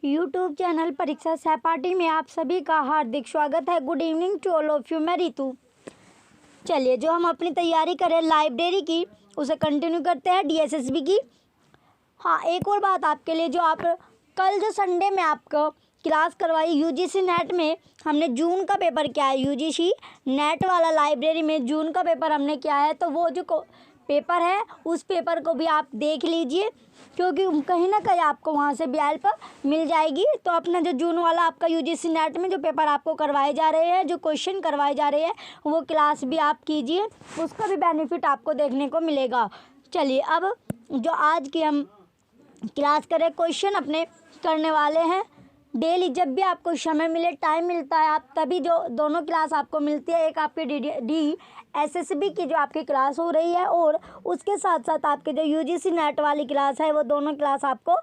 YouTube channel परीक्षा सहपाठी में आप सभी का हार्दिक स्वागत है। Good evening to all of you. मैं रितु। चलिए, जो हम अपनी तैयारी करें लाइब्रेरी की उसे कंटिन्यू करते हैं, डीएसएसबी की। हाँ, एक और बात आपके लिए, जो आप कल जो संडे में आपको क्लास करवाई यूजीसी नेट में, हमने जून का पेपर किया है। यूजीसी नेट वाला लाइब्रेरी में जून का पेपर हमने किया है, तो वो जो पेपर है उस पेपर को भी आप देख लीजिए, क्योंकि कहीं ना कहीं आपको वहाँ से भी हेल्प मिल जाएगी। तो अपना जो जून वाला आपका यूजीसी नेट में जो पेपर आपको करवाए जा रहे हैं, जो क्वेश्चन करवाए जा रहे हैं, वो क्लास भी आप कीजिए, उसका भी बेनिफिट आपको देखने को मिलेगा। चलिए, अब जो आज की हम क्लास करें, क्वेश्चन अपने करने वाले हैं डेली। जब भी आपको समय मिले, टाइम मिलता है, आप तभी जो दोनों क्लास आपको मिलती है, एक आपकी डीएसएसबी की जो आपकी क्लास हो रही है, और उसके साथ साथ आपके जो यूजीसी नेट वाली क्लास है, वो दोनों क्लास आपको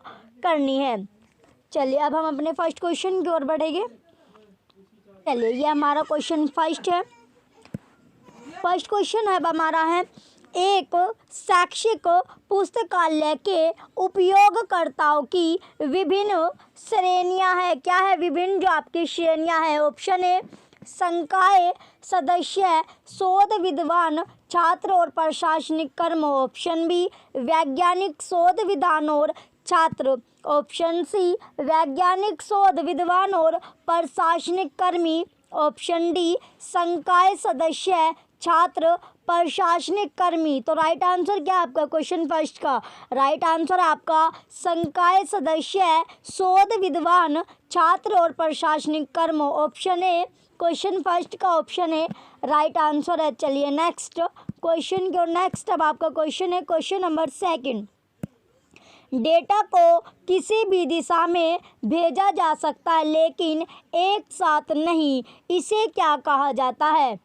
करनी है। चलिए, अब हम अपने फर्स्ट क्वेश्चन की ओर बढ़ेंगे। चलिए, ये हमारा क्वेश्चन फर्स्ट है। फर्स्ट क्वेश्चन अब हमारा है, एक शैक्षिक पुस्तकालय के उपयोगकर्ताओं की विभिन्न श्रेणियां हैं। क्या है? विभिन्न जो आपकी श्रेणियां हैं। ऑप्शन ए संकाय सदस्य, शोध विद्वान, छात्र और प्रशासनिक कर्म। ऑप्शन बी वैज्ञानिक, शोध विद्वान और छात्र। ऑप्शन सी वैज्ञानिक, शोध विद्वान और प्रशासनिक कर्मी। ऑप्शन डी संकाय सदस्य, छात्र, प्रशासनिक कर्मी। तो राइट आंसर क्या है आपका क्वेश्चन फर्स्ट का? राइट आंसर आपका संकाय सदस्य, शोध विद्वान, छात्र और प्रशासनिक कर्म। ऑप्शन ए क्वेश्चन फर्स्ट का ऑप्शन ए राइट आंसर है। चलिए नेक्स्ट क्वेश्चन की ओर। नेक्स्ट अब आपका क्वेश्चन है क्वेश्चन नंबर सेकंड। डेटा को किसी भी दिशा में भेजा जा सकता है, लेकिन एक साथ नहीं। इसे क्या कहा जाता है?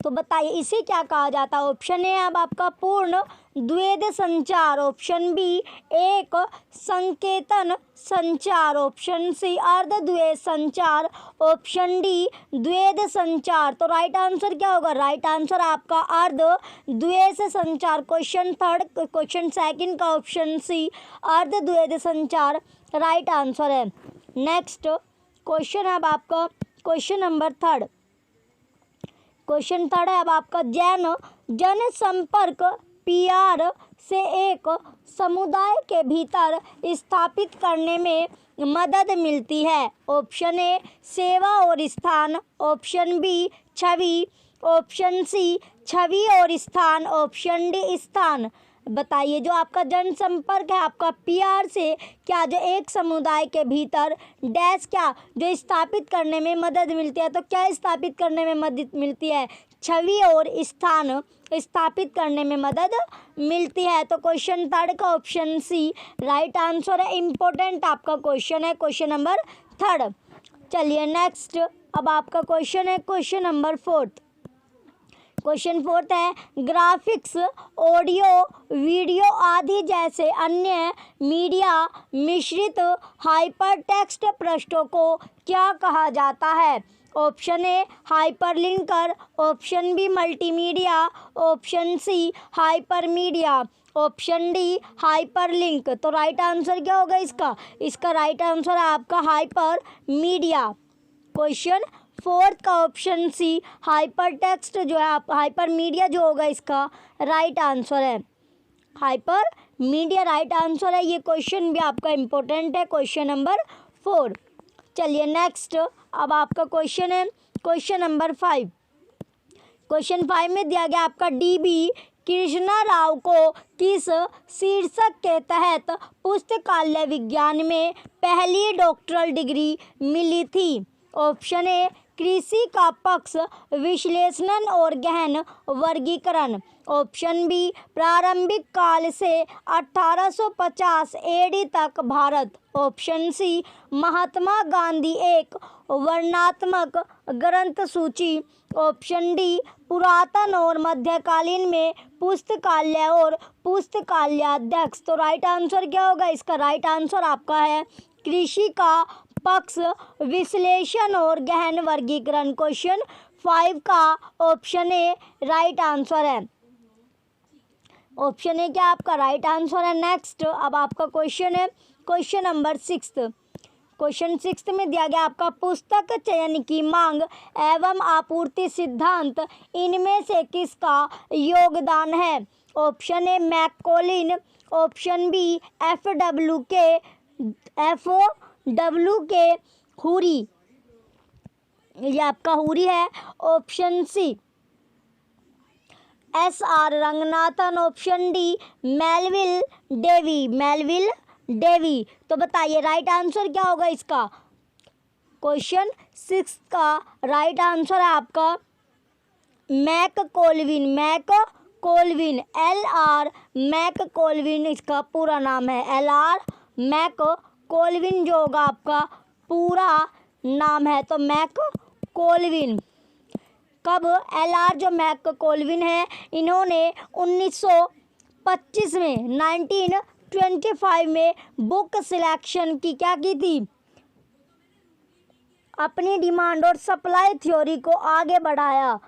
तो बताइए, इसे क्या कहा जाता है? ऑप्शन ए अब आपका पूर्ण द्वैध संचार। ऑप्शन बी एक संकेतन संचार। ऑप्शन सी अर्ध द्वैध संचार। ऑप्शन डी द्वैध संचार। तो राइट आंसर क्या होगा? राइट आंसर आपका अर्ध द्वैध संचार। क्वेश्चन थर्ड, क्वेश्चन सेकंड का ऑप्शन सी अर्ध द्वैध संचार राइट आंसर है। नेक्स्ट क्वेश्चन अब आपका question number third. Question third है अब आपका, जनसंपर्क पीआर से एक समुदाय के भीतर स्थापित करने में मदद मिलती है। ऑप्शन ए सेवा और स्थान। ऑप्शन बी छवि। ऑप्शन सी छवि और स्थान। ऑप्शन डी स्थान। बताइए, जो आपका जनसंपर्क है आपका पीआर से, क्या जो एक समुदाय के भीतर डैश क्या जो स्थापित करने में मदद मिलती है, तो क्या स्थापित करने में मदद मिलती है? छवि और स्थान स्थापित करने में मदद मिलती है। तो क्वेश्चन थर्ड का ऑप्शन सी राइट आंसर है। इम्पोर्टेंट आपका क्वेश्चन है क्वेश्चन नंबर थर्ड। चलिए नेक्स्ट अब आपका क्वेश्चन है question number fourth. Question fourth है, ग्राफिक्स, ऑडियो, वीडियो आदि जैसे अन्य मीडिया मिश्रित हाइपरटेक्स्ट पृष्ठों को क्या कहा जाता है? Option A hyperlinker. Option B multimedia. Option C hypermedia. Option D hyperlink. तो राइट आंसर क्या होगा इसका? इसका राइट आंसर है आपका हाइपरमीडिया। क्वेश्चन फोर्थ का ऑप्शन सी हाइपर टेक्स्ट जो है आप हाइपर मीडिया जो होगा इसका राइट आंसर है। हाइपर मीडिया राइट आंसर है। ये क्वेश्चन भी आपका इम्पोर्टेंट है क्वेश्चन नंबर 4। चलिए नेक्स्ट अब आपका क्वेश्चन है क्वेश्चन नंबर 5। क्वेश्चन 5 में दिया गया आपका, डीबी कृष्णा राव को किस शीर्षक के तहत पुस्तकालय विज्ञान में पहली डॉक्टरल डिग्री मिली थी? ऑप्शन ए कृषि का पक्ष, विश्लेषण और गहन वर्गीकरण। ऑप्शन बी प्रारंभिक काल से 1850 एडी तक भारत। ऑप्शन सी महात्मा गांधी एक वर्णनात्मक ग्रंथ सूची। ऑप्शन डी पुरातन और मध्यकालीन में पुस्तकालय और पुस्तकालयाध्यक्ष। तो राइट आंसर क्या होगा इसका? राइट आंसर आपका है कृषि का पक्ष, विश्लेषण और गहन वर्गीकरण। क्वेश्चन 5 का ऑप्शन ए राइट आंसर है। ऑप्शन ए क्या आपका राइट आंसर है। नेक्स्ट अब आपका क्वेश्चन है क्वेश्चन नंबर 6। क्वेश्चन 6 में दिया गया आपका पुस्तक चयन की मांग एवं आपूर्ति सिद्धांत इनमें से किसका योगदान है? Option A McColvin, option B F O W K हुरी, ये आपका हुरी है। Option C S R. Ranganathan, option D Melvil Dewey. तो बताइए राइट आंसर क्या होगा इसका? क्वेश्चन 6 का राइट आंसर है आपका मैककॉलिन, एल.आर. मैककॉलिन इसका पूरा नाम है। एल.आर. मैककॉलिन जो होगा आपका पूरा नाम है, तो मैककॉलिन। कब? एल.आर. जो मैककॉलिन है इन्होंने 1925 में 1925 में बुक सिलेक्शन की क्या की थी? अपनी डिमांड और सप्लाई थ्योरी को आगे बढ़ाया।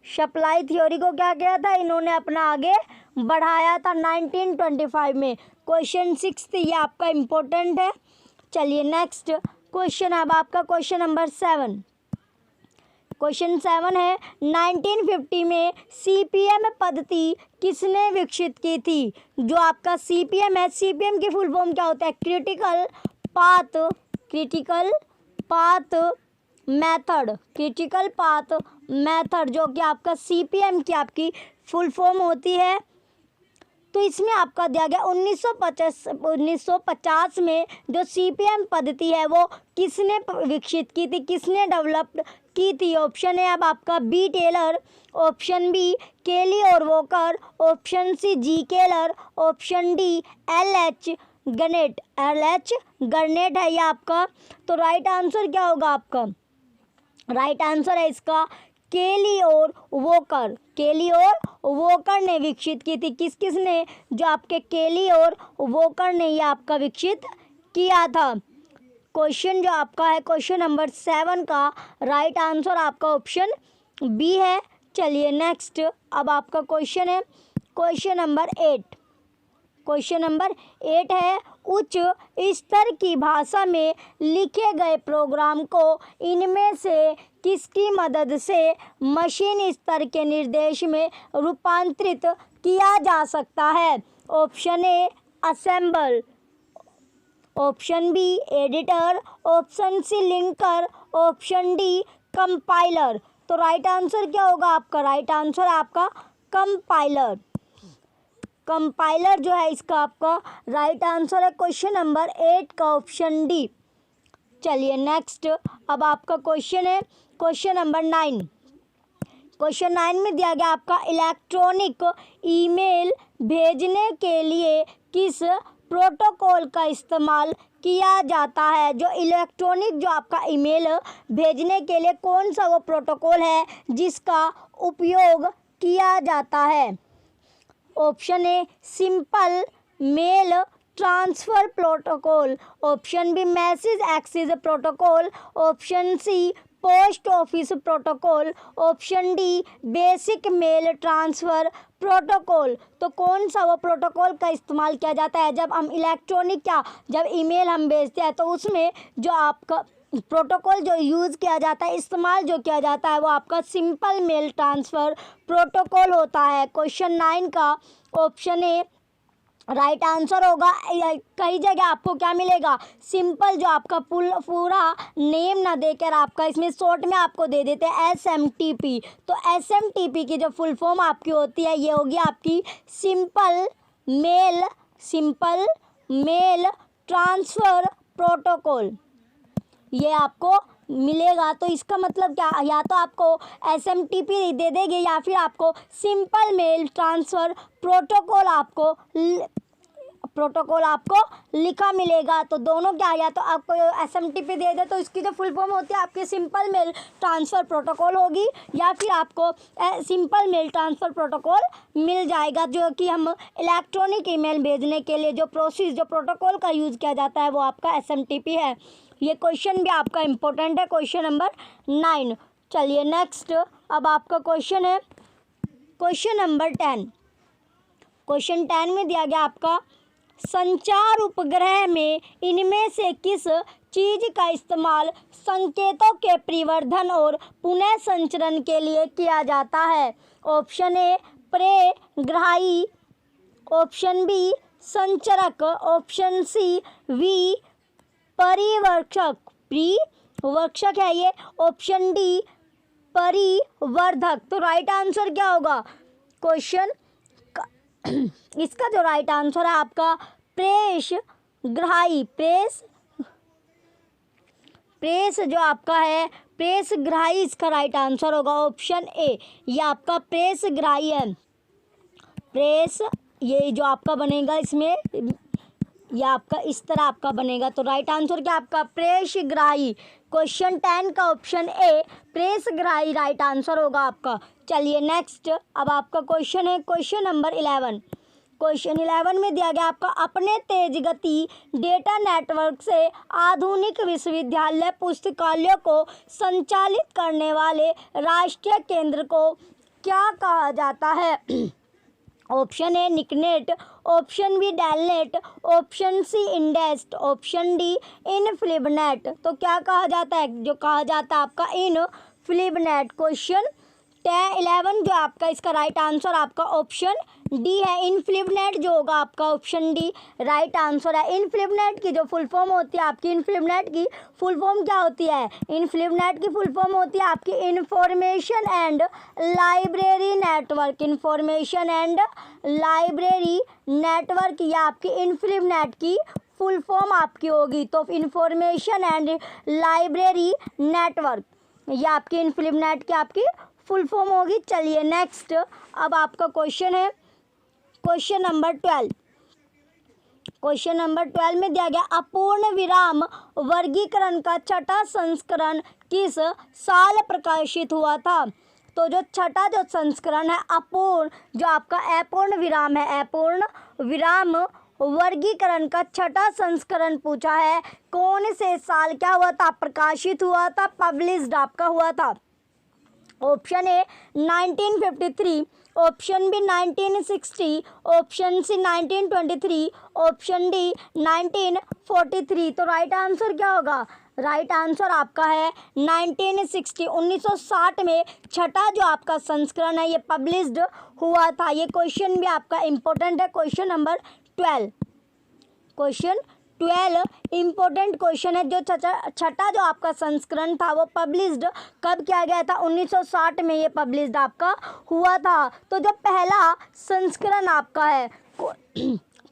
सप्लाई थ्योरी को क्या किया था इन्होंने? अपना आगे बढ़ाया था 1925 में। क्वेश्चन 6 ये आपका इम्पोर्टेंट है। चलिए नेक्स्ट क्वेश्चन अब आपका क्वेश्चन नंबर 7। क्वेश्चन 7 है 1950 में CPM पद्धति किसने विकसित की थी? जो आपका CPM है, CPM की फुल फॉर्म क्या होता है? क्रिटिकल पाथ मेथड, जो कि आपका CPM की आपकी फुल फॉर्म होती है। तो इसमें आपका दिया गया 1950 में जो CPM पद्धति है वो किसने विकसित की थी, किसने डेवलप की थी? ऑप्शन है अब आपका बी टेलर, ऑप्शन बी केली और वॉकर, ऑप्शन सी जी केलर, ऑप्शन डी LH गर्नेट है ये आपका। तो राइट आंसर क्या होगा आपका? राइट आंसर है इसका केली और वॉकर ने विकसित की थी। किसने? जो आपके केली और वॉकर ने ये आपका विकसित किया था। क्वेश्चन जो आपका है क्वेश्चन नंबर 7 का राइट आंसर आपका ऑप्शन बी है। चलिए नेक्स्ट अब आपका क्वेश्चन है क्वेश्चन नंबर 8। क्वेश्चन नंबर 8 है उच्च स्तर की भाषा में लिखे गए प्रोग्राम को इनमें से किसकी मदद से मशीन स्तर के निर्देश में रूपांतरित किया जा सकता है? Option A assemble, option B editor, option C linker, option D compiler. तो राइट आंसर क्या होगा आपका? राइट आंसर आपका कंपाइलर जो है इसका आपका राइट आंसर है क्वेश्चन नंबर 8 का ऑप्शन डी। चलिए नेक्स्ट अब आपका क्वेश्चन है क्वेश्चन नंबर 9। क्वेश्चन 9 में दिया गया आपका इलेक्ट्रॉनिक ईमेल भेजने के लिए किस प्रोटोकॉल का इस्तेमाल किया जाता है? जो इलेक्ट्रॉनिक जो आपका ईमेल भेजने के लिए कौन सा वो प्रोटोकॉल है जिसका उपयोग किया जाता है? Option A simple mail transfer protocol, option B message access protocol, option C post office protocol, option D basic mail transfer protocol. तो कौन सा वो प्रोटोकॉल का इस्तेमाल किया जाता है जब हम जब ईमेल हम भेजते हैं? तो उसमें जो आपका प्रोटोकॉल जो यूज़ किया जाता है, इस्तेमाल जो किया जाता है वो आपका सिंपल मेल ट्रांसफ़र प्रोटोकॉल होता है। क्वेश्चन 9 का ऑप्शन ए राइट आंसर होगा। कई जगह आपको क्या मिलेगा? सिंपल जो आपका पूरा नेम ना देकर आपका इसमें शॉर्ट में आपको दे देते हैं SMTP। तो SMTP की जो फुल फॉर्म आपकी होती है ये होगी आपकी सिंपल मेल ट्रांसफ़र प्रोटोकॉल, ये आपको मिलेगा। तो इसका मतलब क्या? या तो आपको SMTP दे देंगे या फिर आपको सिंपल मेल ट्रांसफ़र प्रोटोकॉल आपको लिखा मिलेगा। तो दोनों क्या, या तो आपको SMTP दे दे तो इसकी जो फुल फॉर्म होती है आपकी सिंपल मेल ट्रांसफ़र प्रोटोकॉल होगी, या फिर आपको सिंपल मेल ट्रांसफ़र प्रोटोकॉल मिल जाएगा। जो कि हम इलेक्ट्रॉनिक ईमेल भेजने के लिए जो प्रोटोकॉल का यूज़ किया जाता है वो आपका SMTP है। ये क्वेश्चन भी आपका इम्पोर्टेंट है, क्वेश्चन नंबर 9। चलिए नेक्स्ट अब आपका क्वेश्चन है क्वेश्चन नंबर 10। क्वेश्चन 10 में दिया गया आपका संचार उपग्रह में इनमें से किस चीज का इस्तेमाल संकेतों के परिवर्धन और पुनः संचरण के लिए किया जाता है? ऑप्शन ए प्रेग्राही, ऑप्शन बी संचरक, ऑप्शन सी वी परिवर्धक, परिवर्धक है ये, ऑप्शन डी परिवर्धक। तो राइट आंसर क्या होगा क्वेश्चन इसका? जो राइट आंसर है आपका प्रेषग्राही, प्रेस जो आपका है प्रेषग्राही इसका राइट आंसर होगा ऑप्शन ए। ये आपका प्रेषग्राही है, प्रेस ये जो आपका बनेगा इसमें ये आपका इस तरह आपका बनेगा। तो राइट आंसर क्या आपका प्रेषग्राही। क्वेश्चन 10 का ऑप्शन ए प्रेषग्राही राइट आंसर होगा आपका। चलिए नेक्स्ट अब आपका क्वेश्चन है क्वेश्चन नंबर 11। क्वेश्चन 11 में दिया गया आपका अपने तेज गति डेटा नेटवर्क से आधुनिक विश्वविद्यालय पुस्तकालयों को संचालित करने वाले राष्ट्रीय केंद्र को क्या कहा जाता है? Option A NICNET, option B DELNET, option C INDEST, option D INFLIBNET. तो क्या कहा जाता है? जो कहा जाता है आपका इनफ्लिबनेट। क्वेश्चन 11 जो आपका इसका राइट आंसर आपका ऑप्शन डी है, इनफ्लिबनेट जो होगा आपका ऑप्शन डी राइट आंसर है। इनफ्लिबनेट की जो फुल फॉर्म होती है आपकी, इनफ्लिबनेट की फुल फॉर्म क्या होती है? इनफ्लिबनेट की फुल फॉर्म होती है आपकी information and library network, information and library network, या आपकी इनफ्लिबनेट की फुल फॉर्म आपकी होगी। तो इंफॉर्मेशन एंड लाइब्रेरी नेटवर्क ये आपकी इनफ्लिबनेट की आपकी फुल फॉर्म होगी। चलिए नेक्स्ट अब आपका क्वेश्चन है क्वेश्चन नंबर 12। क्वेश्चन नंबर 12 में दिया गया अपूर्ण विराम वर्गीकरण का छठा संस्करण किस साल प्रकाशित हुआ था? तो जो छठा जो संस्करण है अपूर्ण जो आपका अपूर्ण विराम है, अपूर्ण विराम वर्गीकरण का छठा संस्करण पूछा है कौन से साल क्या हुआ था? प्रकाशित हुआ था, पब्लिश्ड आपका हुआ था। Option A 1953, option B 1960, option C 1923, option D 1943। तो राइट आंसर क्या होगा? राइट आंसर आपका है 1960, 1960 में छठा जो आपका संस्करण है ये पब्लिश्ड हुआ था। ये क्वेश्चन भी आपका इम्पोर्टेंट है। Question number 12, question 12 important question है। जो छठा जो आपका संस्करण था वो पब्लिश्ड कब किया गया था? 1960 में ये पब्लिश्ड आपका हुआ था। तो जो पहला संस्करण आपका है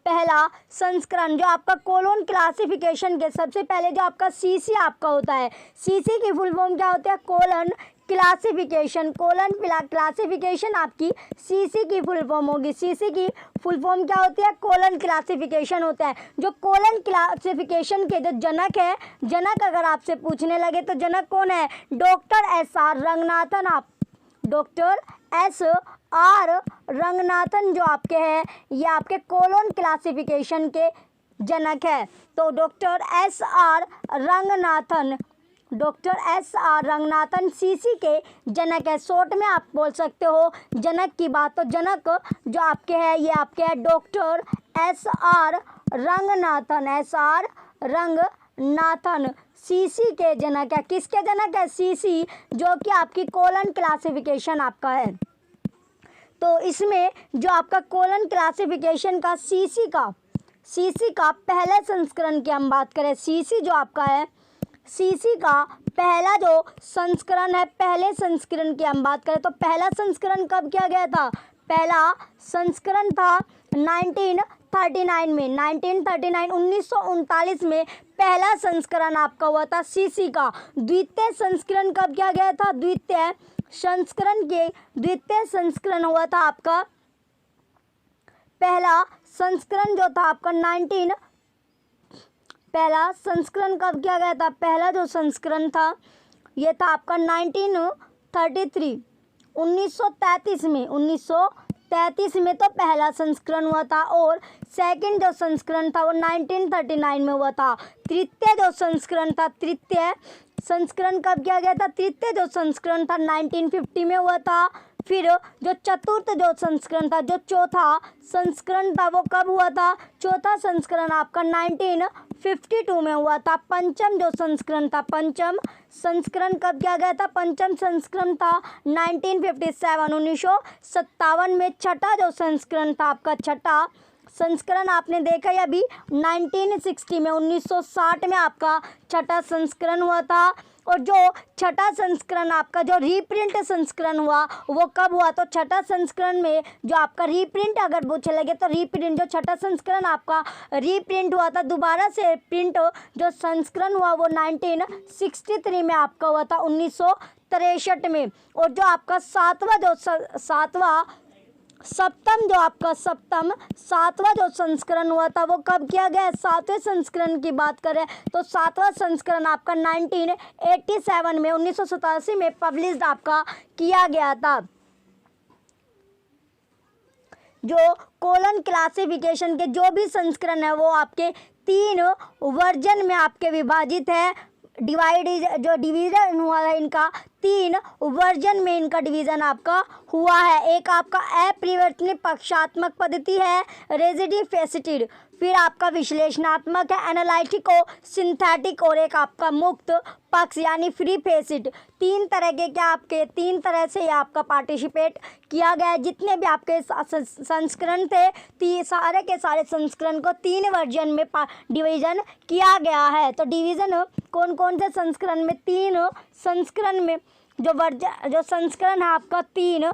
पहला संस्करण जो आपका कोलोन क्लासिफिकेशन के सबसे पहले जो आपका सीसी आपका होता है, सीसी की फुल फॉर्म क्या होती है? कोलन क्लासिफिकेशन, कोलन क्लासिफिकेशन आपकी सीसी की फुल फॉर्म होगी। सीसी की फुल फॉर्म क्या होती है? कोलन क्लासिफिकेशन होता है। जो कोलन क्लासिफिकेशन के जो जनक है, जनक अगर आपसे पूछने लगे तो जनक कौन है? Doctor S R. रंगनाथन। आप डॉक्टर एस.आर. रंगनाथन जो आपके हैं ये आपके कोलोन क्लासिफिकेशन के जनक है। तो doctor S R. Ranganathan, doctor S R. Ranganathan CC के जनक है। शॉर्ट में आप बोल सकते हो जनक की बात। तो जनक जो आपके हैं ये आपके हैं doctor S R. Ranganathan, SR. Ranganathan CC के जनक है। किसके जनक है? सीसी जो कि आपकी कोलन क्लासिफिकेशन आपका है। तो इसमें जो आपका कोलन क्लासिफिकेशन का सीसी का पहले संस्करण की हम बात करें, सीसी जो आपका है सीसी का पहला जो संस्करण है, पहले संस्करण की हम बात करें तो पहला संस्करण कब किया गया था? पहला संस्करण था 1939 में, 1939 में पहला संस्करण आपका हुआ था सीसी का। द्वितीय संस्करण कब किया गया था? द्वितीय संस्करण हुआ था आपका, पहला संस्करण जो था आपका पहला संस्करण कब किया गया था? पहला जो संस्करण था ये था आपका 1933, 1933 में तो पहला संस्करण हुआ था और सेकंड जो संस्करण था वो 1939 में हुआ था। तृतीय जो संस्करण था, तृतीय संस्करण कब किया गया था? तृतीय जो संस्करण था 1950 में हुआ था। फिर जो चतुर्थ जो संस्करण था, जो चौथा संस्करण था, वो कब हुआ था? चौथा संस्करण आपका 1952 में हुआ था। पंचम जो संस्करण था, पंचम संस्करण कब किया गया था? पंचम संस्करण था 1957 1957 में। छठा जो संस्करण था आपका, छठा संस्करण आपने देखा है अभी 1960 में, 1960 में आपका छठा संस्करण हुआ था। और जो छठा संस्करण आपका जो रीप्रिंट संस्करण हुआ वो कब हुआ? तो छठा संस्करण में जो आपका रीप्रिंट अगर पूछे लगे तो रीप्रिंट जो छठा संस्करण आपका रीप्रिंट हुआ था, दोबारा से प्रिंट जो संस्करण हुआ वो 1963 में आपका हुआ था, 1963 में। और जो आपका सप्तम जो आपका सातवां जो संस्करण हुआ था वो कब किया गया? सातवें संस्करण की बात करें तो सातवां संस्करण आपका 1987 में, 1987 में पब्लिश्ड आपका किया गया था। जो कोलन क्लासिफिकेशन के जो भी संस्करण है वो आपके 3 वर्जन में आपके विभाजित है। जो डिवीज़न हुआ है इनका 3 वर्जन में इनका डिवीज़न आपका हुआ है। एक आपका अपरिवर्तनीय पक्षात्मक पद्धति है, रेजिडिव फेसिटिड, फिर आपका विश्लेषणात्मक है, एनालिटिको सिंथेटिक, और एक आपका मुक्त पक्ष यानी फ्री फेसिड। 3 तरह के क्या आपके 3 तरह से ये आपका पार्टिसिपेट किया गया है। जितने भी आपके संस्करण थे सारे के सारे संस्करण को 3 वर्जन में डिवीज़न किया गया है। तो डिवीज़न कौन कौन से संस्करण में? 3 संस्करण में जो संस्करण है आपका 3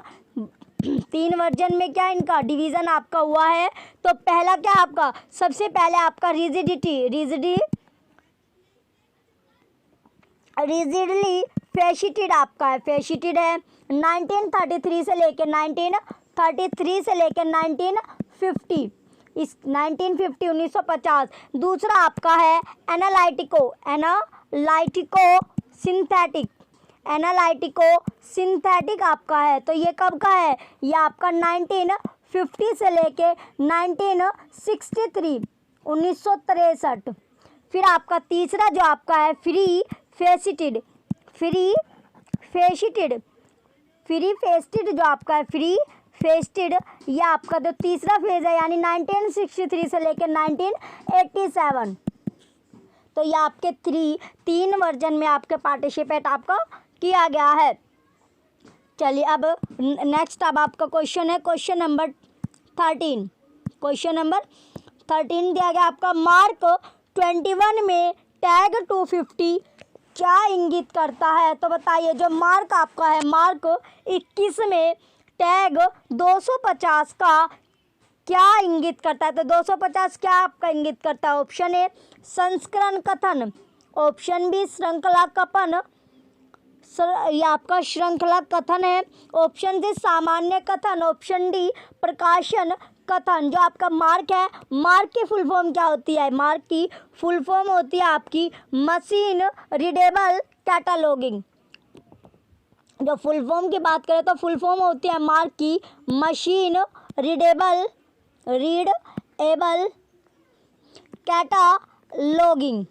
वर्जन में क्या इनका डिवीज़न आपका हुआ है। तो पहला क्या आपका, सबसे पहले आपका रिजिडली फेसिटिड आपका है, फेसिटिड है 1933 से लेकर 1950, इस 1950 दूसरा आपका है एनालिटिको सिंथेटिक आपका है। तो ये कब का है? ये आपका 1950 से लेके 1963 1963। फिर आपका तीसरा जो आपका है फ्री फेसिटिड जो आपका है फ्री फेसिटिड, ये आपका जो तीसरा फेज है यानी 1963 से लेकर 1987। तो ये आपके 3 वर्जन में आपके पार्टिसिपेट आपका किया गया है। चलिए अब नेक्स्ट अब आपका क्वेश्चन है क्वेश्चन नंबर 13। क्वेश्चन नंबर 13 दिया गया आपका मार्क 21 में टैग 250 क्या इंगित करता है? तो बताइए जो मार्क आपका है मार्क 21 में टैग 250 का क्या इंगित करता है? तो 250 क्या आपका इंगित करता है? ऑप्शन ए संस्करण कथन, ऑप्शन बी श्रृंखला कथन, ये आपका श्रृंखला कथन है, ऑप्शन सी सामान्य कथन, ऑप्शन डी प्रकाशन कथन। जो आपका मार्क है, मार्क की फुल फॉर्म क्या होती है? मार्क की फुल फॉर्म होती है आपकी मशीन रीडेबल कैटलॉगिंग। जो फुल फॉर्म की बात करें तो फुल फॉर्म होती है मार्क की मशीन रीडेबल कैटालॉगिंग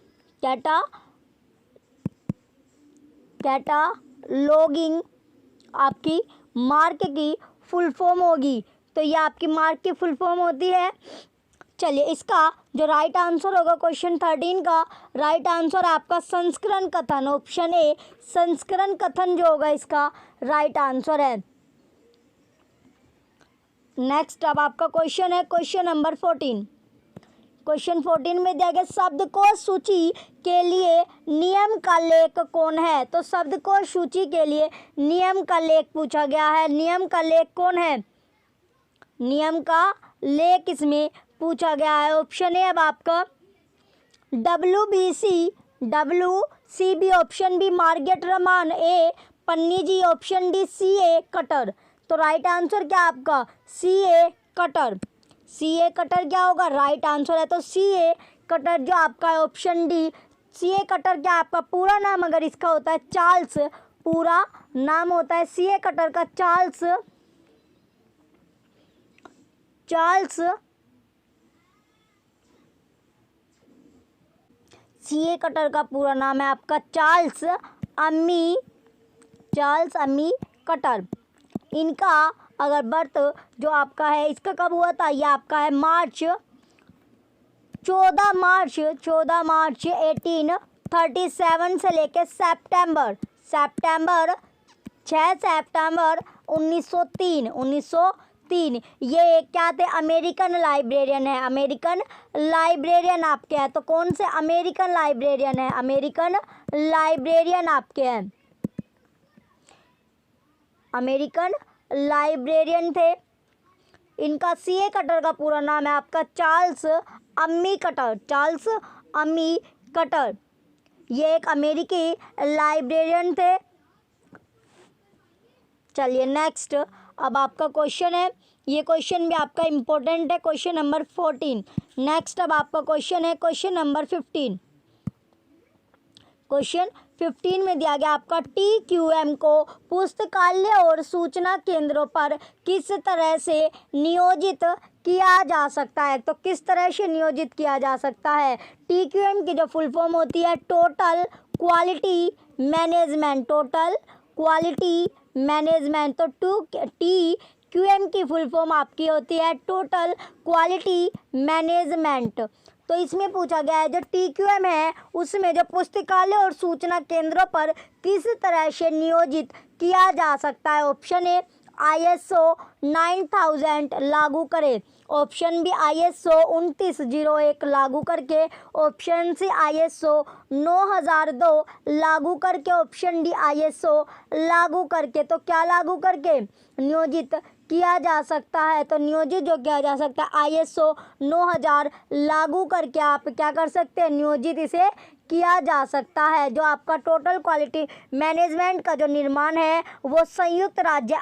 आपकी मार्क की फुल फॉर्म होगी। तो ये आपकी मार्क की फुल फॉर्म होती है। चलिए इसका जो राइट आंसर होगा क्वेश्चन 13 का राइट आंसर आपका संस्करण कथन, ऑप्शन ए संस्करण कथन जो होगा इसका राइट आंसर है। नेक्स्ट अब आपका क्वेश्चन है क्वेश्चन नंबर 14। क्वेश्चन 14 में दिया गया शब्दकोश सूची के लिए नियम का लेख कौन है? तो शब्दकोश सूची के लिए नियम का लेख पूछा गया है। नियम का लेख कौन है? नियम का लेख इसमें पूछा गया है। ऑप्शन ए अब आपका WCB, ऑप्शन बी मार्गेट रमान, ए पन्नी जी, ऑप्शन डी CA कटर। तो राइट आंसर क्या आपका? CA cutter. CA कटर क्या होगा? राइट आंसर है। तो CA कटर जो आपका है ऑप्शन डी CA कटर क्या आपका पूरा नाम अगर इसका होता है चार्ल्स, पूरा नाम होता है CA कटर का चार्ल्स CA कटर का पूरा नाम है आपका चार्ल्स अम्मी कटर। इनका अगर बर्थ जो आपका है इसका कब हुआ था, ये आपका है चौदह मार्च 1837 से लेके सितंबर 6 सितंबर 1903 ये क्या थे, अमेरिकन लाइब्रेरियन है, अमेरिकन लाइब्रेरियन आपके हैं। तो कौन से अमेरिकन लाइब्रेरियन है, अमेरिकन लाइब्रेरियन आपके हैं, अमेरिकन लाइब्रेरियन थे। इनका सीए कटर का पूरा नाम है आपका चार्ल्स अम्मी कटर। ये एक अमेरिकी लाइब्रेरियन थे। चलिए नेक्स्ट, अब आपका क्वेश्चन है, ये क्वेश्चन भी आपका इम्पोर्टेंट है, क्वेश्चन नंबर 14। नेक्स्ट अब आपका क्वेश्चन है क्वेश्चन नंबर 15। क्वेश्चन 15 में दिया गया आपका TQM को पुस्तकालय और सूचना केंद्रों पर किस तरह से नियोजित किया जा सकता है। तो किस तरह से नियोजित किया जा सकता है, TQM की जो फुल फॉर्म होती है total quality management, total quality management. तो TQM की फुल फॉर्म आपकी होती है टोटल क्वालिटी मैनेजमेंट। तो इसमें पूछा गया है जो TQM है उसमें जो पुस्तकालय और सूचना केंद्रों पर किस तरह से नियोजित किया जा सकता है। ऑप्शन ए ISO 9000 लागू करें, ऑप्शन बी ISO 2901 लागू करके, ऑप्शन सी ISO 9002 लागू करके, ऑप्शन डी ISO लागू करके। तो क्या लागू करके नियोजित किया जा सकता है, तो नियोजित जो किया जा सकता है ISO 9000 लागू करके आप क्या कर सकते हैं, नियोजित इसे किया जा सकता है। जो आपका टोटल क्वालिटी मैनेजमेंट का जो निर्माण है वो संयुक्त राज्य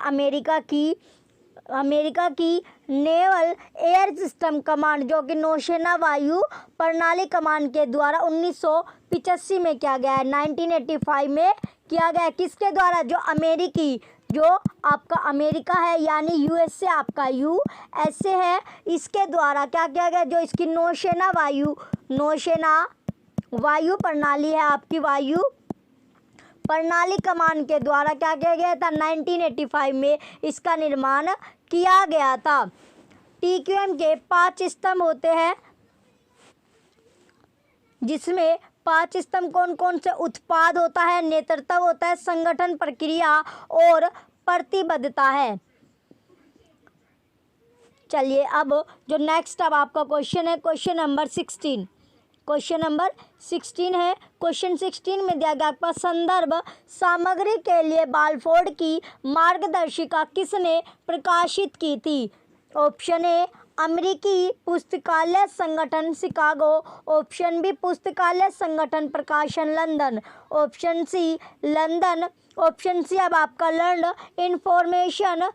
अमेरिका की नेवल एयर सिस्टम कमांड जो कि नौसेना वायु प्रणाली कमांड के द्वारा 1985 में किया गया है, 1985 में किया गया है। किसके द्वारा, जो अमेरिकी, जो आपका अमेरिका है यानी USA आपका USA है, इसके द्वारा क्या किया गया, जो इसकी नौसेना वायु प्रणाली है आपकी वायु प्रणाली कमान के द्वारा क्या किया गया था, 1985 में इसका निर्माण किया गया था। TQM के 5 स्तंभ होते हैं, जिसमें 5 स्तंभ कौन कौन से, उत्पाद होता है, नेतृत्व होता है, संगठन, प्रक्रिया और प्रतिबद्धता है। चलिए अब जो नेक्स्ट अब आपका क्वेश्चन है क्वेश्चन नंबर 16। क्वेश्चन नंबर 16 है, क्वेश्चन 16 में दिया गया आपका संदर्भ सामग्री के लिए बालफोर्ड की मार्गदर्शिका किसने प्रकाशित की थी। ऑप्शन ए अमेरिकी पुस्तकालय संगठन शिकागो, ऑप्शन बी पुस्तकालय संगठन प्रकाशन London, option C London, option C अब आपका learn information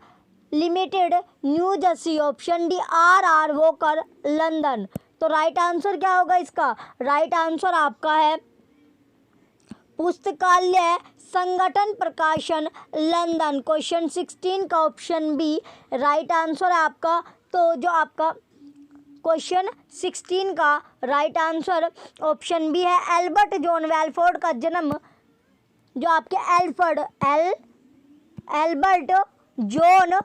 limited New Jersey, option D RR Walker London. तो राइट आंसर क्या होगा इसका, राइट आंसर आपका है पुस्तकालय संगठन प्रकाशन लंदन। क्वेश्चन 16 का ऑप्शन बी राइट आंसर है आपका। तो जो आपका क्वेश्चन 16 का राइट आंसर ऑप्शन बी है। एल्बर्ट जॉन वालफोर्ड का जन्म, जो आपके एल्बर्ट जॉन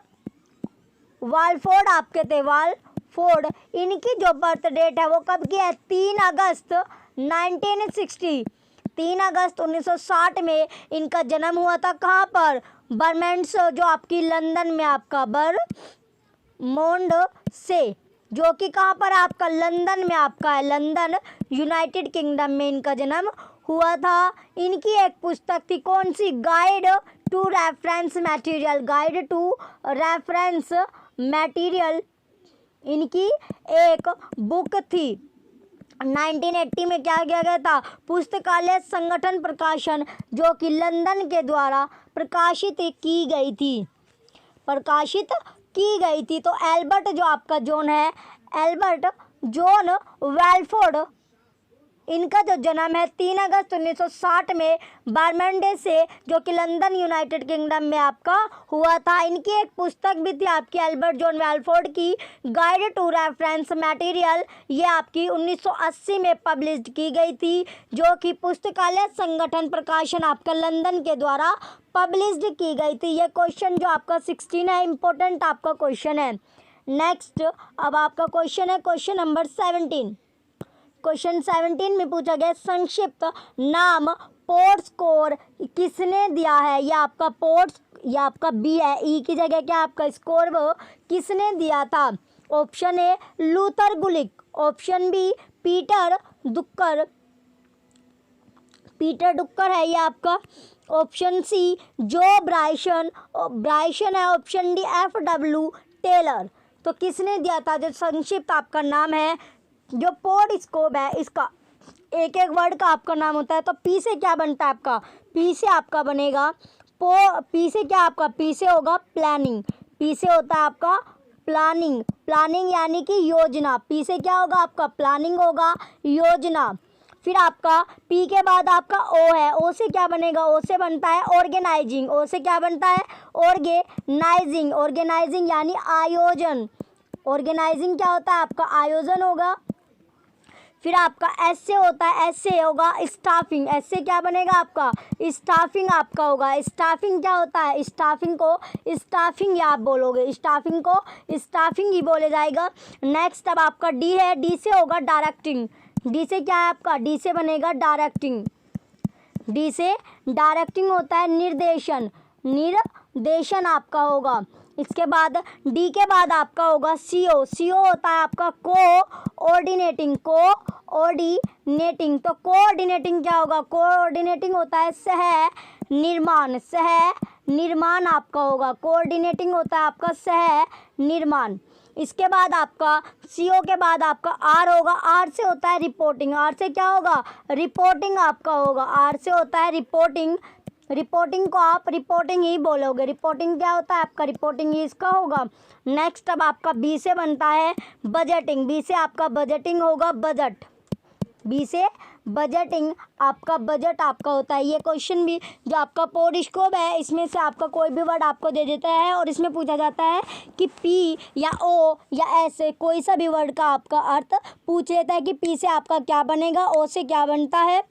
वालफोर्ड आपके थे, वालफोर्ड, इनकी जो बर्थ डेट है वो कब की है, 3 अगस्त 1960, 3 अगस्त 1960 में इनका जन्म हुआ था। कहाँ पर, बर्मेंट्स, जो आपकी लंदन में आपका बर्मोंड से, जो कि कहाँ पर आपका लंदन में आपका है, लंदन यूनाइटेड किंगडम में इनका जन्म हुआ था। इनकी एक पुस्तक थी कौन सी, guide to reference material, guide to reference material इनकी एक बुक थी। 1980 में क्या किया गया था, पुस्तकालय संगठन प्रकाशन, जो कि लंदन के द्वारा प्रकाशित की गई थी, तो एल्बर्ट जो आपका जॉन है, एल्बर्ट जॉन वालफोर्ड इनका जो जन्म है 3 अगस्त 1960 में बर्मंडे से, जो कि लंदन यूनाइटेड किंगडम में आपका हुआ था। इनकी एक पुस्तक भी थी आपकी एल्बर्ट जॉन वेलफोर्ड की गाइड टू रेफरेंस मटेरियल, ये आपकी 1980 में पब्लिश की गई थी, जो कि पुस्तकालय संगठन प्रकाशन आपका लंदन के द्वारा पब्लिश्ड की गई थी। ये क्वेश्चन जो आपका 16 है, इम्पोर्टेंट आपका क्वेश्चन है। नेक्स्ट अब आपका क्वेश्चन है क्वेश्चन नंबर 17। क्वेश्चन 17 में पूछा गया संक्षिप्त नाम पोर्ट स्कोर किसने दिया है। यह आपका पोर्ट, यह आपका बी है, ई की जगह क्या आपका स्कोर वो किसने दिया था। Option A Luther Gulick, option B Peter Drucker, Peter Drucker है ये आपका, ऑप्शन सी जो ब्राइसन, ब्राइसन है, ऑप्शन डी एफ.डब्ल्यू. टेलर। तो किसने दिया था, जो संक्षिप्त आपका नाम है, जो पोर्ट स्कोप है, इसका एक एक वर्ड का आपका नाम होता है। तो पी से क्या बनता है आपका, पी से आपका बनेगा पी से क्या आपका, पी से होगा प्लानिंग, पी से होता है आपका प्लानिंग, प्लानिंग यानी कि योजना। पी से क्या होगा आपका, प्लानिंग होगा, योजना। फिर आपका पी के बाद आपका ओ है, ओ से क्या बनेगा, ओ से बनता है ऑर्गेनाइजिंग, ओ से क्या बनता है ऑर्गेनाइजिंग, ऑर्गेनाइजिंग यानी आयोजन। ऑर्गेनाइजिंग क्या होता है आपका, आयोजन होगा। फिर आपका एस से होता है, एस से होगा स्टाफिंग, एस से क्या बनेगा आपका, स्टाफिंग आपका होगा। स्टाफिंग क्या होता है, स्टाफिंग को स्टाफिंग या आप बोलोगे, स्टाफिंग को स्टाफिंग ही बोले जाएगा। नेक्स्ट अब आपका डी है, डी से होगा डायरेक्टिंग, डी से क्या है आपका, डी से बनेगा डायरेक्टिंग, डी से डायरेक्टिंग होता है निर्देशन, निर्देशन आपका होगा। इसके बाद डी के बाद आपका होगा सीओ, सीओ होता है आपका कोऑर्डिनेटिंग, कोऑर्डिनेटिंग। तो कोऑर्डिनेटिंग क्या होगा, कोऑर्डिनेटिंग होता है सह निर्माण, सह निर्माण आपका होगा, कोऑर्डिनेटिंग होता है आपका सह निर्माण। इसके बाद आपका सीओ के बाद आपका आर होगा, आर से होता है रिपोर्टिंग, आर से क्या होगा, रिपोर्टिंग आपका होगा, आर से होता है रिपोर्टिंग, रिपोर्टिंग को आप रिपोर्टिंग ही बोलोगे, रिपोर्टिंग क्या होता है आपका, रिपोर्टिंग ही इसका होगा। नेक्स्ट अब आपका बी से बनता है बजटिंग, बी से आपका बजटिंग होगा, बजट, बी से बजटिंग आपका बजट आपका होता है। ये क्वेश्चन भी जो आपका पोर्टस्कोप है, इसमें से आपका कोई भी वर्ड आपको दे देता है और इसमें पूछा जाता है कि पी या ओ या ऐसे कोई सा भी वर्ड का आपका अर्थ पूछ लेता है कि पी से आपका क्या बनेगा, ओ से क्या बनता है,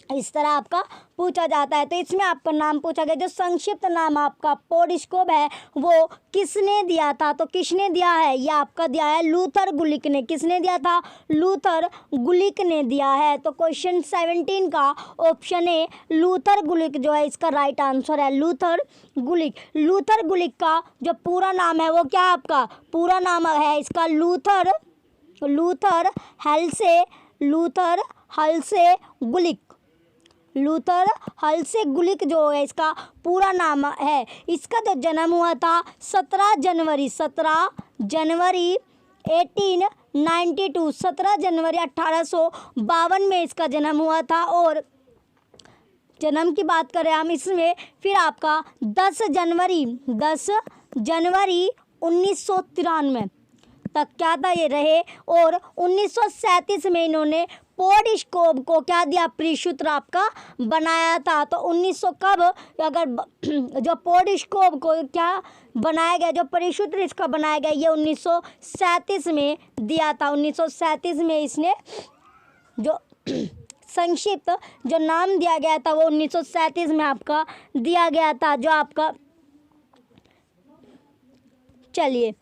इस तरह आपका पूछा जाता है। तो इसमें आपका नाम पूछा गया, जो संक्षिप्त नाम आपका पोर्टस्कोप है वो किसने दिया था। तो किसने दिया है, ये आपका दिया है लूथर गुलिक ने। किसने दिया था, लूथर गुलिक ने दिया है। तो क्वेश्चन 17 का ऑप्शन ए लूथर गुलिक जो है इसका राइट आंसर है, लूथर गुलिक। लूथर गुलिक का जो पूरा नाम है वो क्या आपका पूरा नाम है इसका, लूथर हल्से, लूथर हल्से गुलिक, लूथर हल्से गुलिक जो है इसका पूरा नाम है। इसका जो जन्म हुआ था 17 जनवरी 1892, 17 जनवरी 1852 में इसका जन्म हुआ था। और जन्म की बात करें हम इसमें, फिर आपका 10 जनवरी 1993 तक क्या था ये रहे। और 1937 में इन्होंने पोर्टस्कोप को क्या दिया, परिशुद्ध आपका बनाया था। तो 1900 कब, अगर जो पोर्टस्कोप को क्या बनाया गया, जो परिशुद्ध इसका बनाया गया, ये 1937 में दिया था। 1937 में इसने जो संक्षिप्त जो नाम दिया गया था वो 1937 में आपका दिया गया था, जो आपका चलिए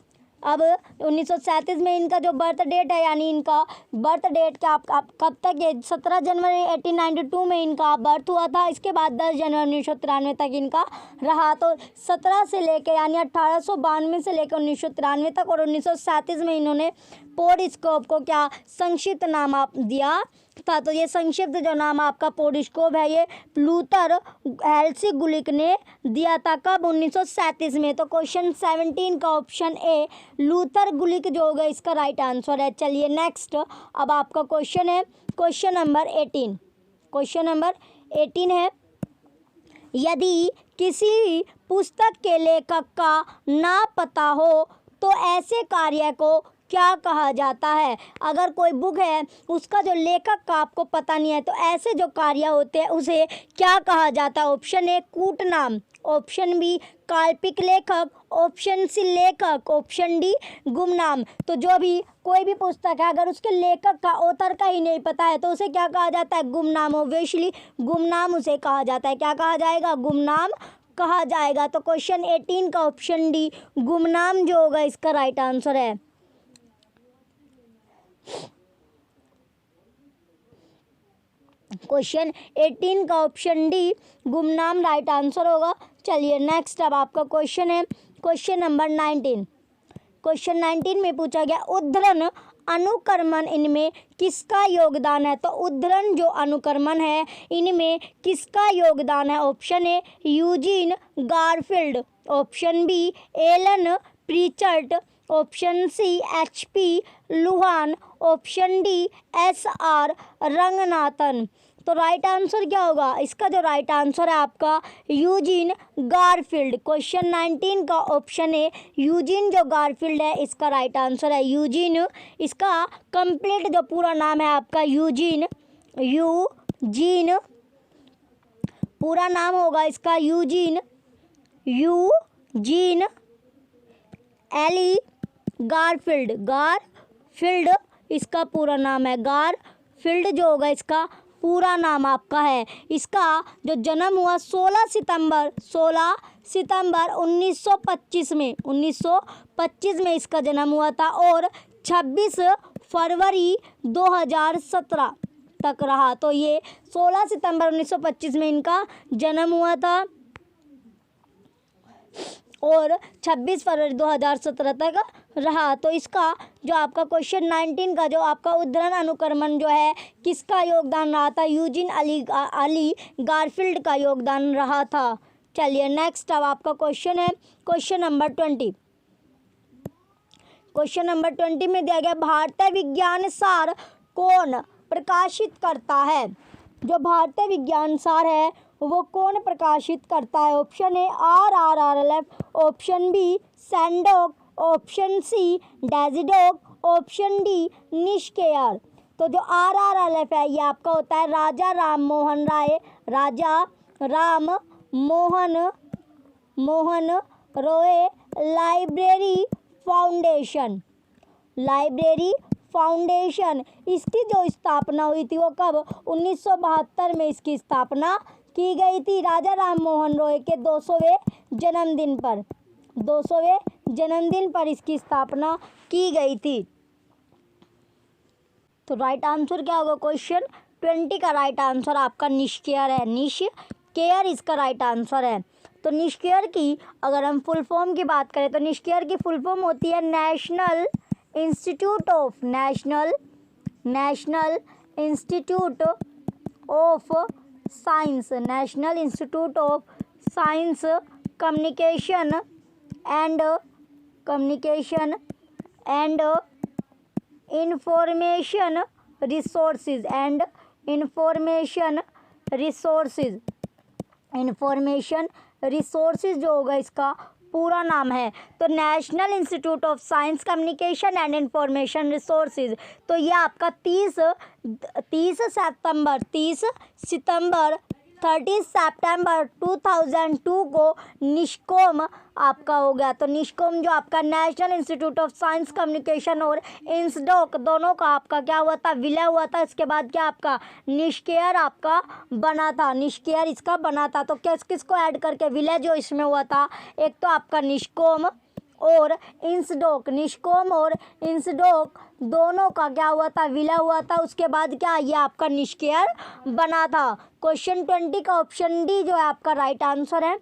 अब 1937 में इनका जो बर्थ डेट है, यानी इनका बर्थ डेट का आप कब तक है, 17 जनवरी 1892 में इनका बर्थ हुआ था। इसके बाद 10 जनवरी 1993 तक इनका रहा। तो 17 से लेकर यानी 1892 से लेकर 1993 तक, और 1937 में इन्होंने पोर्टस्कोप को क्या संक्षिप्त नाम आप दिया था। तो ये संक्षिप्त जो नाम आपका पोर्टस्कोप है ये लूथर हल्से गुलिक ने दिया था, कब, 1937 में। तो क्वेश्चन 17 का ऑप्शन ए लूथर गुलिक जो होगा इसका राइट आंसर है। चलिए नेक्स्ट अब आपका क्वेश्चन है क्वेश्चन नंबर 18। क्वेश्चन नंबर 18 है, यदि किसी पुस्तक के लेखक का ना पता हो तो ऐसे कार्य को क्या कहा जाता है? अगर कोई बुक है उसका जो लेखक का आपको पता नहीं है तो ऐसे जो कार्य होते हैं उसे क्या कहा जाता है? ऑप्शन ए कूटनाम, ऑप्शन बी काल्पनिक लेखक, ऑप्शन सी लेखक, ऑप्शन डी गुमनाम। तो जो भी कोई भी पुस्तक है अगर उसके लेखक का ऑथर का ही नहीं पता है तो उसे क्या कहा जाता है? गुमनाम। ऑब्वियसली गुमनाम उसे कहा जाता है। क्या कहा जाएगा? गुमनाम कहा जाएगा। तो क्वेश्चन 18 का ऑप्शन डी गुमनाम जो होगा इसका राइट आंसर है। क्वेश्चन 18 का ऑप्शन डी गुमनाम राइट आंसर होगा। चलिए नेक्स्ट अब आपका क्वेश्चन है क्वेश्चन नंबर 19। क्वेश्चन 19 में पूछा गया उद्धरण अनुक्रमण इनमें किसका योगदान है? तो उद्धरण जो अनुक्रमण है इनमें किसका योगदान है? Option A Eugene Garfield, option B Alan Pritchard, option C HP Luhn, option D SR Ranganathan. तो राइट आंसर क्या होगा? इसका जो राइट आंसर है आपका यूजीन गारफील्ड। क्वेश्चन 19 का ऑप्शन है यूजीन जो गारफील्ड है इसका राइट आंसर है यूजीन। इसका कंप्लीट जो पूरा नाम है आपका यूजीन पूरा नाम होगा इसका यूजीन एली गारफील्ड इसका पूरा नाम है। गारफील्ड जो होगा इसका पूरा नाम आपका है। इसका जो जन्म हुआ 16 सितंबर 1925 में इसका जन्म हुआ था और 26 फरवरी 2017 तक रहा। तो ये 16 सितंबर 1925 में इनका जन्म हुआ था और 26 फरवरी 2017 तक रहा। तो इसका जो आपका क्वेश्चन 19 का जो आपका उद्धरण अनुक्रमण जो है किसका योगदान रहा था? यूजीन अली गारफील्ड का योगदान रहा था। चलिए नेक्स्ट अब आपका क्वेश्चन है क्वेश्चन नंबर 20। क्वेश्चन नंबर 20 में दिया गया भारतीय विज्ञान सार कौन प्रकाशित करता है? जो भारतीय विज्ञान सार है वो कौन प्रकाशित करता है? Option A RRLF, option B SENDOC, option C DESIDOC, option D NISCAIR. तो जो RRLF है ये आपका होता है राजा राम मोहन रॉय लाइब्रेरी फाउंडेशन। इसकी जो स्थापना हुई थी वो कब? 1972 में इसकी स्थापना की गई थी राजा राम मोहन रॉय के 200वें जन्मदिन पर इसकी स्थापना की गई थी। तो राइट आंसर क्या होगा? क्वेश्चन 20 का राइट आंसर आपका निष्केयर है। निष्केयर इसका राइट आंसर है। तो निष्केयर की अगर हम फुल फॉर्म की बात करें तो निष्केयर की फुल फॉर्म होती है national institute of science communication and information resources जो होगा इसका पूरा नाम है। तो national institute of science communication and information resources. तो ये आपका 30 सितंबर 30 सितंबर 2002 को निष्कॉम आपका हो गया। तो निष्कॉम जो आपका national institute of science communication और इंसडोक दोनों का आपका क्या हुआ था? विलय हुआ था। इसके बाद क्या आपका निष्केयर आपका बना था। निष्केयर इसका बना था। तो किसको ऐड करके विलय जो इसमें हुआ था? एक तो आपका निष्कॉम और इंसडोक। निष्कॉम और इंसडोक दोनों का क्या हुआ था? विलय हुआ था। उसके बाद क्या ये आपका निष्केयर बना था। क्वेश्चन 20 का ऑप्शन डी जो है आपका राइट आंसर है।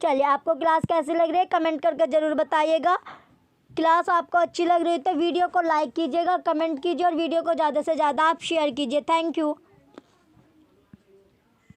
चलिए आपको क्लास कैसी लग रही है कमेंट करके ज़रूर बताइएगा। क्लास आपको अच्छी लग रही है तो वीडियो को लाइक कीजिएगा, कमेंट कीजिए और वीडियो को ज़्यादा से ज़्यादा आप शेयर कीजिए। Thank you.